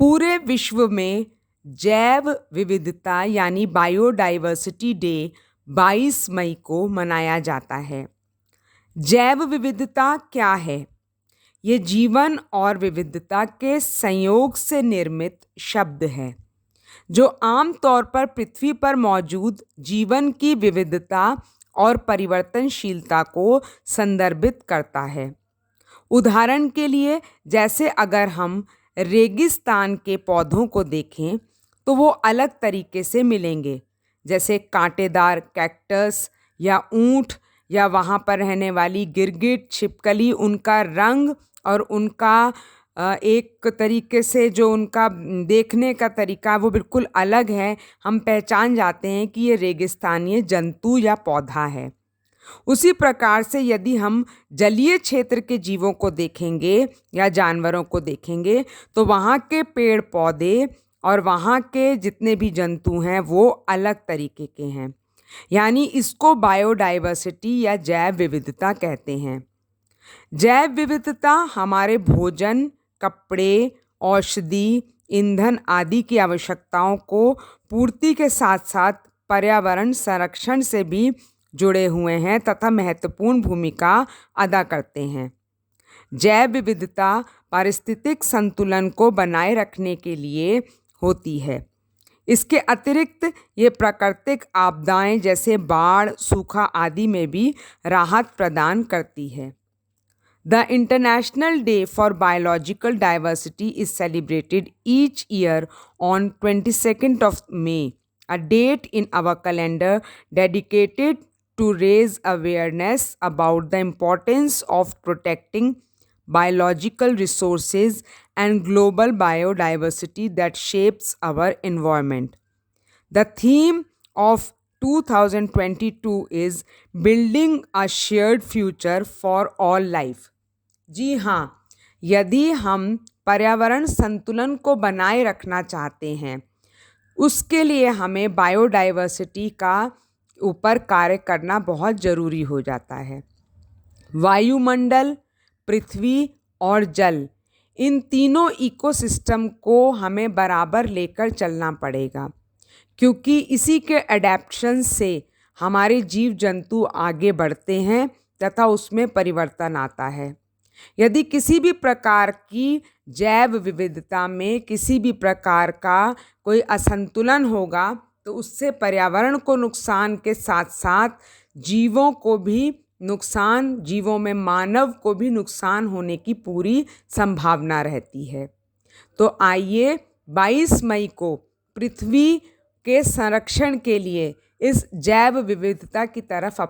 पूरे विश्व में जैव विविधता यानी बायोडाइवर्सिटी डे 22 मई को मनाया जाता है। जैव विविधता क्या है? ये जीवन और विविधता के संयोग से निर्मित शब्द है जो आम तौर पर पृथ्वी पर मौजूद जीवन की विविधता और परिवर्तनशीलता को संदर्भित करता है। उदाहरण के लिए, जैसे अगर हम रेगिस्तान के पौधों को देखें तो वो अलग तरीके से मिलेंगे, जैसे कांटेदार कैक्टस या ऊंट या वहाँ पर रहने वाली गिरगिट, छिपकली। उनका रंग और उनका एक तरीके से जो उनका देखने का तरीका वो बिल्कुल अलग है। हम पहचान जाते हैं कि ये रेगिस्तानी जंतु या पौधा है। उसी प्रकार से यदि हम जलीय क्षेत्र के जीवों को देखेंगे या जानवरों को देखेंगे तो वहाँ के पेड़ पौधे और वहाँ के जितने भी जंतु हैं वो अलग तरीके के हैं, यानी इसको बायोडाइवर्सिटी या जैव विविधता कहते हैं। जैव विविधता हमारे भोजन, कपड़े, औषधि, ईंधन आदि की आवश्यकताओं को पूर्ति के साथ साथ पर्यावरण संरक्षण से भी जुड़े हुए हैं तथा महत्वपूर्ण भूमिका अदा करते हैं। जैव विविधता पारिस्थितिक संतुलन को बनाए रखने के लिए होती है। इसके अतिरिक्त ये प्राकृतिक आपदाएं जैसे बाढ़, सूखा आदि में भी राहत प्रदान करती है। The International Day for Biological Diversity is celebrated each year on 22nd of May, a date in our calendar dedicated to raise awareness about the importance of protecting biological resources and global biodiversity that shapes our environment. The theme of 2022 is Building a Shared Future for All Life. जी हाँ, यदि हम पर्यावरण संतुलन को बनाए रखना चाहते हैं, उसके लिए हमें बायोडाइवर्सिटी का ऊपर कार्य करना बहुत ज़रूरी हो जाता है। वायुमंडल, पृथ्वी और जल, इन तीनों इकोसिस्टम को हमें बराबर लेकर चलना पड़ेगा, क्योंकि इसी के अडेप्शन से हमारे जीव जंतु आगे बढ़ते हैं तथा उसमें परिवर्तन आता है। यदि किसी भी प्रकार की जैव विविधता में किसी भी प्रकार का कोई असंतुलन होगा तो उससे पर्यावरण को नुकसान के साथ साथ जीवों को भी नुकसान, जीवों में मानव को भी नुकसान होने की पूरी संभावना रहती है। तो आइए 22 मई को पृथ्वी के संरक्षण के लिए इस जैव विविधता की तरफ